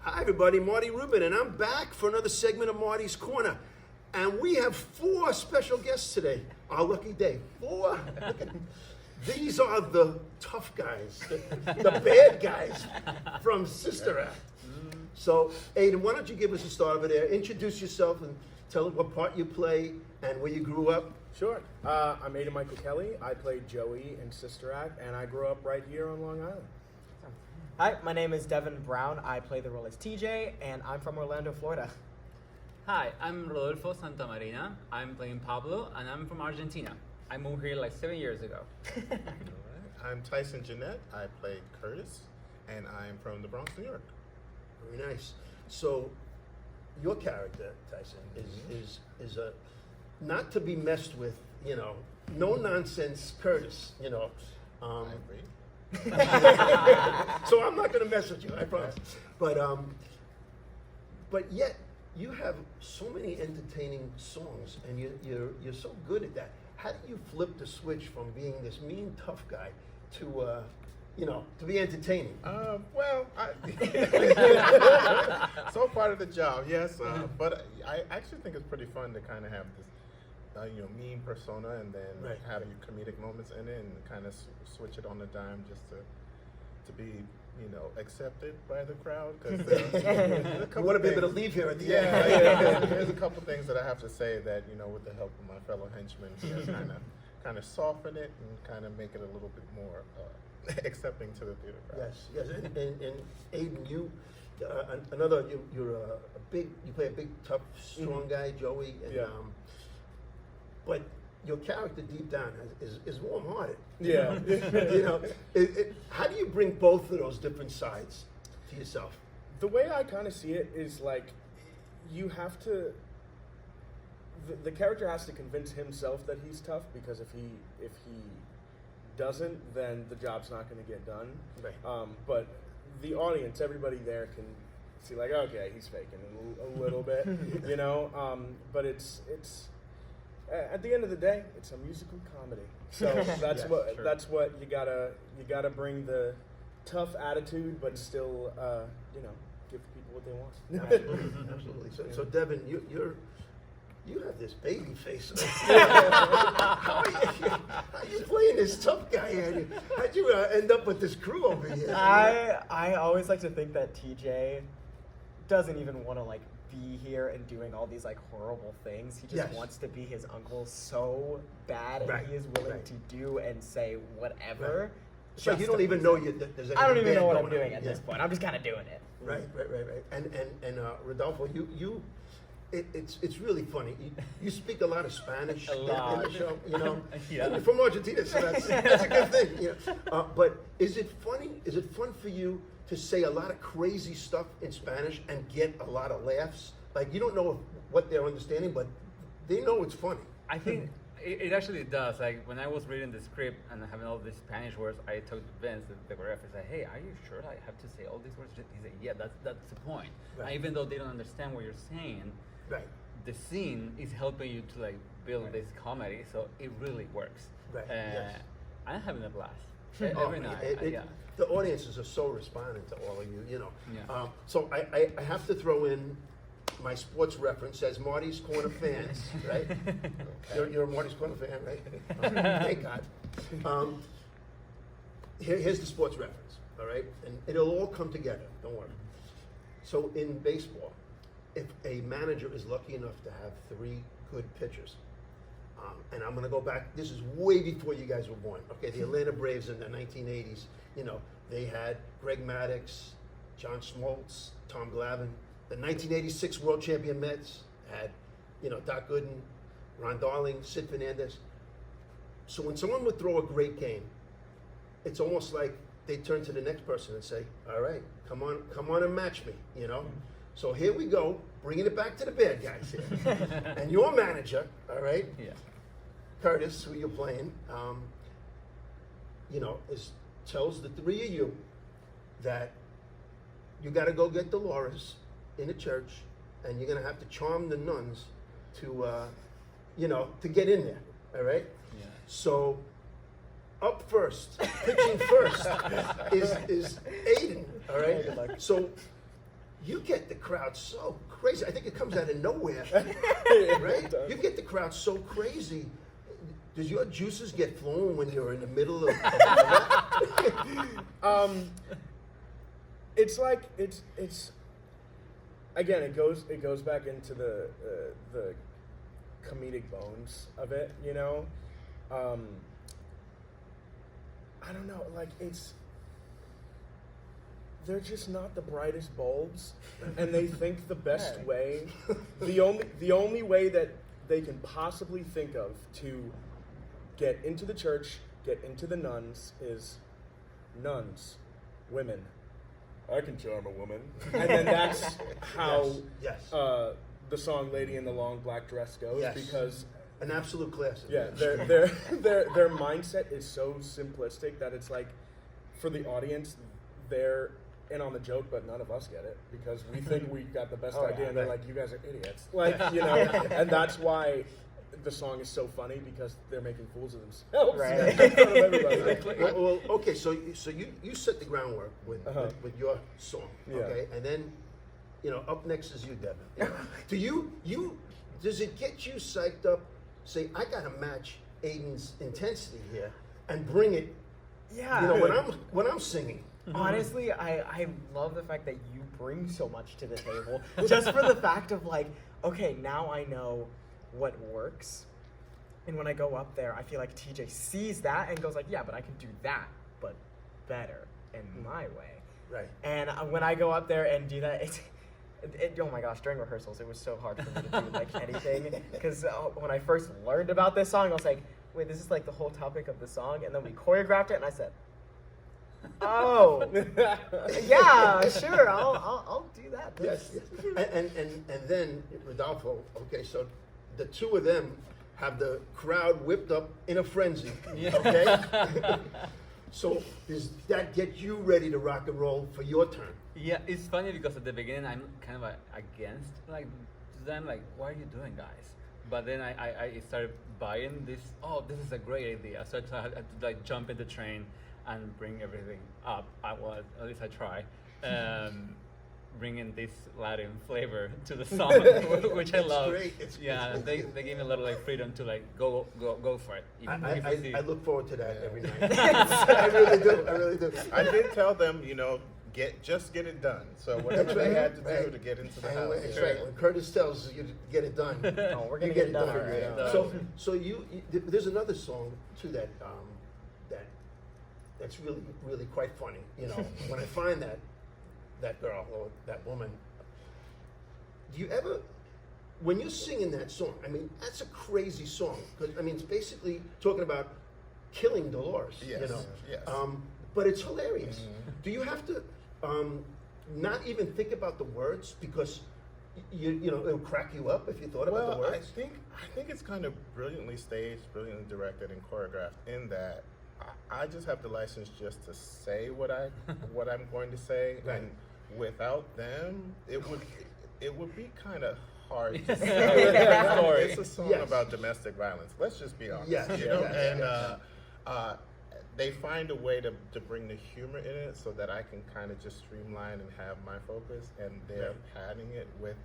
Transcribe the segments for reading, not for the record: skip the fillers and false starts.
Hi, everybody. Marty Rubin, and I'm back for another segment of Marty's Corner. And we have 4 special guests today. Our lucky day. 4. These are the tough guys, the bad guys from Sister Act. So, Aidan, why don't you give us a start over there? Introduce yourself and tell us what part you play and where you grew up. Sure. I'm Aidan Michael Kelly. I played Joey in Sister Act, and I grew up right here on Long Island. Hi, my name is Deven Brown. I play the role as TJ, and I'm from Orlando, Florida. Hi, I'm Rodolfo Santamarina. I'm playing Pablo, and I'm from Argentina. I moved here like 7 years ago. All right. I'm Tyson Jennette. I play Curtis, and I'm from the Bronx, New York. Very nice. So, your character, Tyson, is a not to be messed with, no nonsense Curtis, I agree. So I'm not going to mess with you, I promise. But yet you have so many entertaining songs, and you're so good at that. How do you flip the switch from being this mean tough guy to to be entertaining? So part of the job, yes. But I actually think it's pretty fun to kind of have this, mean persona, and then have your comedic moments in it, and kind of switch it on the dime just to be, accepted by the crowd. Because you want to be able to leave here at the end. Yeah. There's a couple things that I have to say that, with the help of my fellow henchmen, kind of soften it and kind of make it a little bit more accepting to the theater crowd. Yes. And Aidan, you play a big, tough, strong guy, Joey. And, but your character deep down is warm-hearted. Yeah. How do you bring both of those different sides to yourself? The way I kind of see it is like, you have to, the character has to convince himself that he's tough, because if he doesn't, then the job's not going to get done. Right. But the audience, everybody there can see like, okay, he's faking a little bit, but it's at the end of the day, it's a musical comedy. So that's what you gotta bring the tough attitude, but still, give people what they want. Absolutely. So Deven, you have this baby face. How are you playing this tough guy? How'd you end up with this crew over here? I always like to think that TJ doesn't even want to be here and doing all these horrible things. He just wants to be his uncle so bad, and he is willing to do and say whatever. So you don't even know there's anything I don't even know what I'm on. doing at this point. I'm just kind of doing it. Right. And Rodolfo, it's really funny. You speak a lot of Spanish in the show, And you're from Argentina, so that's a good thing. But is it funny? Is it fun for you to say a lot of crazy stuff in Spanish and get a lot of laughs? You don't know what they're understanding, but they know it's funny. I think it actually does. When I was reading the script and having all these Spanish words, I talked to Vince, the choreographer, said, "Hey, are you sure I have to say all these words?" He said, "Yeah, that's the point." Right. Even though they don't understand what you're saying, the scene is helping you to build this comedy, so it really works. Right. I'm having a blast every night. The audiences are so responsive to all of you, So I have to throw in my sports reference as Marty's Corner fans, right? Okay. You're a Marty's Corner fan, right? Thank God. Here's the sports reference, all right? And it'll all come together, don't worry. So in baseball, if a manager is lucky enough to have 3 good pitchers, and I'm going to go back, this is way before you guys were born, okay? The Atlanta Braves in the 1980s, they had Greg Maddux, John Smoltz, Tom Glavine. The 1986 World Champion Mets had, Doc Gooden, Ron Darling, Sid Fernandez. So when someone would throw a great game, it's almost like they turn to the next person and say, "All right, come on and match me," So here we go, bringing it back to the bad guys here. And your manager, all right, Curtis, who you're playing, tells the 3 of you that you got to go get Dolores in a church, and you're going to have to charm the nuns to, to get in there, all right? Yeah. So up first, pitching first, is Aidan, all right? So you get the crowd so crazy. I think it comes out of nowhere, right? You get the crowd so crazy. Does your juices get flowing when you're in the middle of It's like it's again. It goes back into the comedic bones of it. You know, I don't know. Like they're just not the brightest bulbs, and they think the best way, the only way that they can possibly think of to get into the church, get into the nuns, is nuns, women. I can charm a woman. And then that's how the song "Lady in the Long Black Dress" goes, because an absolute classic. Yeah, their mindset is so simplistic that it's like, for the audience, they're in on the joke, but none of us get it because we think we got the best idea, and they're like, "You guys are idiots." Like, you know, and that's why the song is so funny, because they're making fools of themselves. Right. In front of everybody. Well, okay, so you set the groundwork with your song, okay, and then, you know, up next is you, Deven. Does it get you psyched up? Say, I gotta match Aidan's intensity here and bring it. Yeah. You know, when I'm singing. Honestly, I love the fact that you bring so much to the table, just for the fact of like, okay, now I know what works, and when I go up there, I feel like TJ sees that and goes like, yeah, but I can do that, but better in my way. Right. And when I go up there and do that, oh my gosh, during rehearsals, it was so hard for me to do like anything, because when I first learned about this song, I was like, wait, this is like the whole topic of the song, and then we choreographed it, and I said, oh, yeah, sure, I'll do that. Yes. And then Rodolfo. Okay, so the two of them have the crowd whipped up in a frenzy. Okay. So does that get you ready to rock and roll for your turn? Yeah, it's funny because at the beginning I'm kind of against like them, like, what are you doing, guys? But then I started buying this. Oh, this is a great idea. So I had to like jump in the train and bring everything up. At least I try, bringing this Latin flavor to the song, which I love. Great. They gave me a little like freedom to like go for it. I look forward to that every night. I really do. I did tell them, you know, just get it done. So whatever they had to do to get into the house. That's right. When Curtis tells you to get it done, no, we're gonna get it done. So there's another song too that's really, really quite funny. You know, when I find that girl or that woman, do you ever, when you're singing that song, I mean, that's a crazy song, because I mean, it's basically talking about killing Dolores. Yes. You know, yes. But it's hilarious. Mm-hmm. Do you have to not even think about the words, because you know it'll crack you up if you thought about the words? I think it's kind of brilliantly staged, brilliantly directed, and choreographed. In that, I just have the license just to say what I'm going to say, right. And without them, it would be kind of hard to say. It's a song about domestic violence. Let's just be honest. Yes. You know, and they find a way to bring the humor in it so that I can kind of just streamline and have my focus, and they're padding it with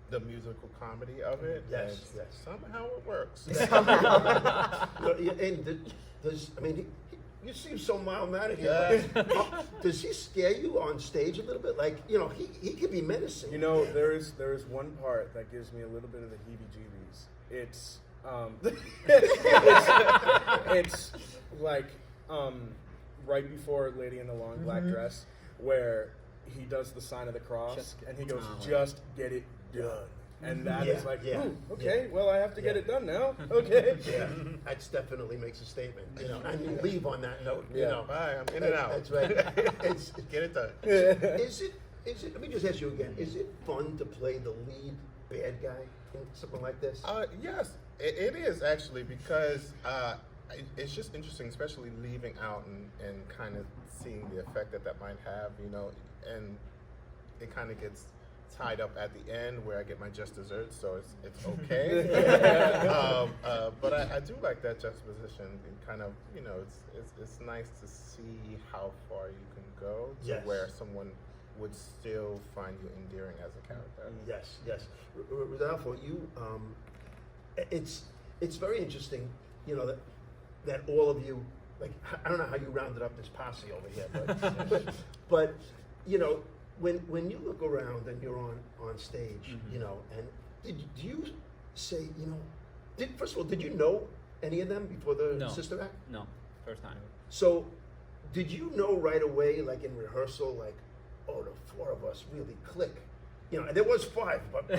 the musical comedy of it. Yes. Somehow it works. And you seem so mild-mannered here. Yeah. Does he scare you on stage a little bit? Like, you know, he could be menacing. You know, there is one part that gives me a little bit of the heebie-jeebies. It's like right before Lady in the Long Black Dress, where he does the sign of the cross, and he goes, "Just get it done." And that is like, okay, well, I have to get it done now. Okay. Yeah, that definitely makes a statement. You know, and you leave on that note. You know, bye. I'm in and out. That's right. It's get it done. Is it? Let me just ask you again. Is it fun to play the lead bad guy in something like this? Yes, it is actually, because it's just interesting, especially leaving out and kind of seeing the effect that might have. You know, and it kind of gets tied up at the end where I get my just desserts, so it's okay. But I do like that juxtaposition, and kind of, you know, it's nice to see how far you can go to where someone would still find you endearing as a character. Yes, yes. Rodolfo, you, it's very interesting, you know, that all of you, like, I don't know how you rounded up this posse over here, but you know, when you look around and you're on stage, you know, and do you say, you know, first of all, did you know any of them before the Sister Act? No, first time. So, did you know right away, like in rehearsal, like, oh, the four of us really click? You know, there was five, but we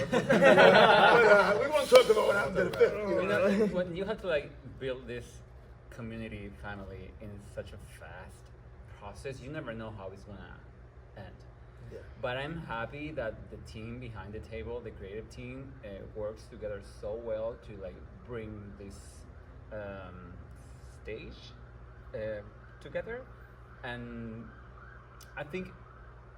won't talk about what happened to the fifth. You know? When you have to like build this community family in such a fast process, you never know how it's gonna end. Yeah. But I'm happy that the team behind the table, the creative team, works together so well to like bring this stage together, and I think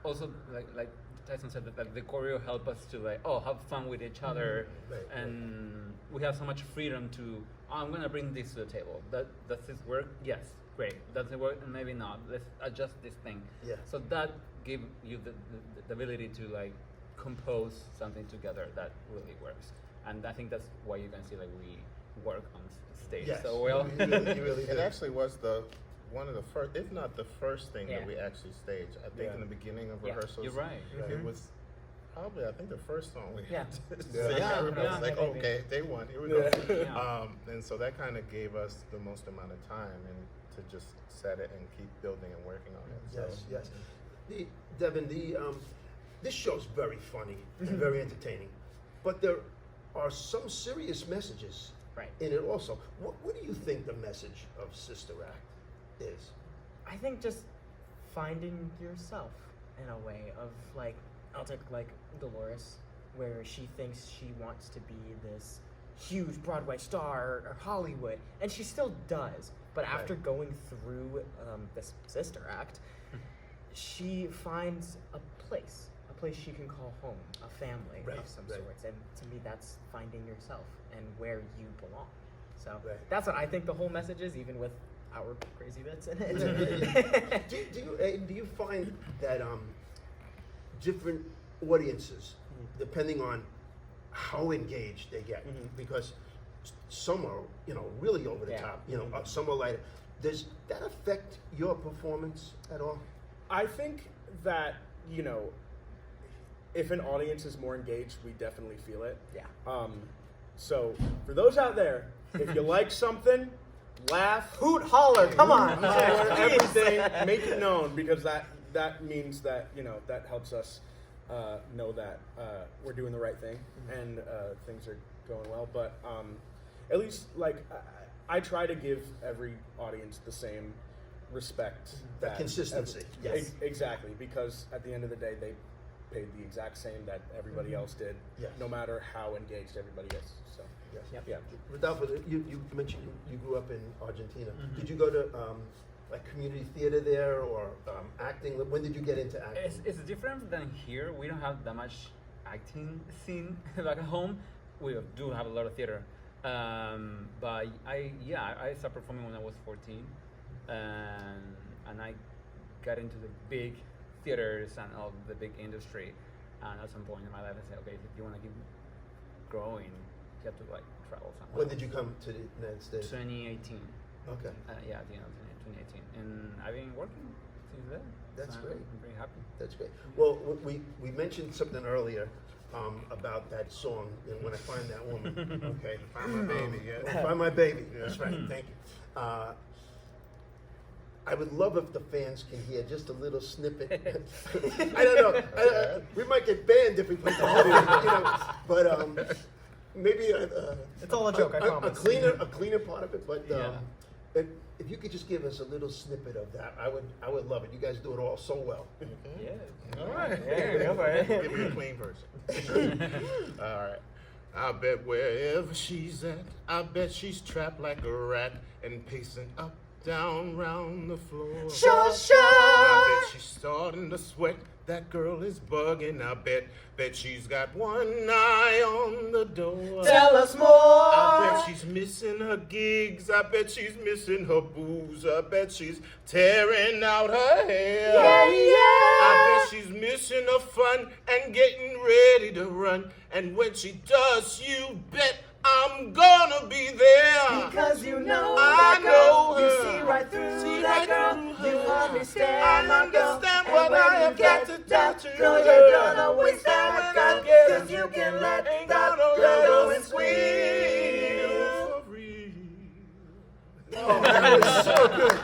also like Tyson said that like the choreo help us to like have fun with each other, and we have so much freedom to I'm gonna bring this to the table. Does this work? Yes, great. Does it work? Maybe not. Let's adjust this thing. Yeah. So that give you the ability to like compose something together that really works, and I think that's why you can see like we work on stage so well. You really It did. actually was one of the first, if not the first thing that we actually staged. I think in the beginning of rehearsals, You're right. it was probably, I think, the first song we had to Yeah. sing. Yeah. Everybody was like, okay, day one, here we go. Yeah. And so that kind of gave us the most amount of time and to just set it and keep building and working on it. So. Yes, yes. Deven, this show's very funny and very entertaining, but there are some serious messages in it also. What do you think the message of Sister Act is? I think just finding yourself in a way of like, I'll take like Dolores, where she thinks she wants to be this huge Broadway star or Hollywood, and she still does. But after going through this Sister Act, she finds a place she can call home, a family of some sorts. And to me, that's finding yourself and where you belong. So that's what I think the whole message is, even with our crazy bits in it. Do you find that different audiences, depending on how engaged they get, because some are, you know, really over the top, you know, some are lighter. Does that affect your performance at all? I think that, you know, if an audience is more engaged, we definitely feel it. Yeah. So for those out there, if you like something, laugh, Hoot, holler, come on. holler, everything, make it known, because that means that, you know, that helps us know that we're doing the right thing and things are going well. But at least, like, I try to give every audience the same respect. That consistency. Yes. Exactly, because at the end of the day, they paid the exact same that everybody else did, no matter how engaged everybody is. So, Yep. Rodolfo, you mentioned you grew up in Argentina. Did you go to like community theater there or acting? When did you get into acting? It's different than here. We don't have that much acting scene back at home. We do have a lot of theater. But I started performing when I was 14, and I got into the big theaters and all the big industry. And at some point in my life, I said, okay, if you want to keep growing, you have to like travel somewhere. When did you come to the United States? 2018. Okay. At the end of 2018, and I've been working since then. That's So great. I'm very happy. That's great. Well, we mentioned something earlier about that song, and When I Find That Woman. Okay. Find my baby, Find My Baby. That's right. Thank you. I would love if the fans can hear just a little snippet. I don't know. We might get banned if we play the whole thing, you know. But maybe It's all a joke, I promise. a cleaner part of it. But if you could just give us a little snippet of that, I would love it. You guys do it all so well. Yeah. All right. Yeah, go for it. Give me a clean version. All right. I bet wherever she's at, I bet she's trapped like a rat and pacing up, down, round the floor. Sure. I bet she's starting to sweat That girl is bugging, I bet she's got one eye on the door. Tell us more. I bet she's missing her gigs, I bet she's missing her booze, I bet she's tearing out her hair. I bet she's missing her fun and getting ready to run. And when she does, you bet I'm gonna be there. Because you know I that girl. know her. You see right through that girl. You understand. I understand what I have got to do to girl, her. you're gonna waste that When girl. I get 'Cause you can let ain't that gonna girl let go her and squeal. Oh, that was so good.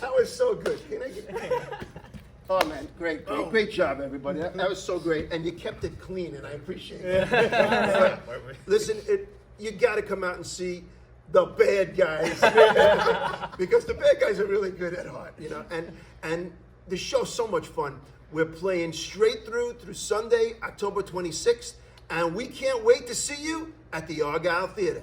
That was so good. Can I get... Oh man, great job, everybody. That was so great, and you kept it clean, and I appreciate it. Listen, you got to come out and see the bad guys because the bad guys are really good at heart, you know. And the show's so much fun. We're playing straight through Sunday, October 26th, and we can't wait to see you at the Argyle Theater.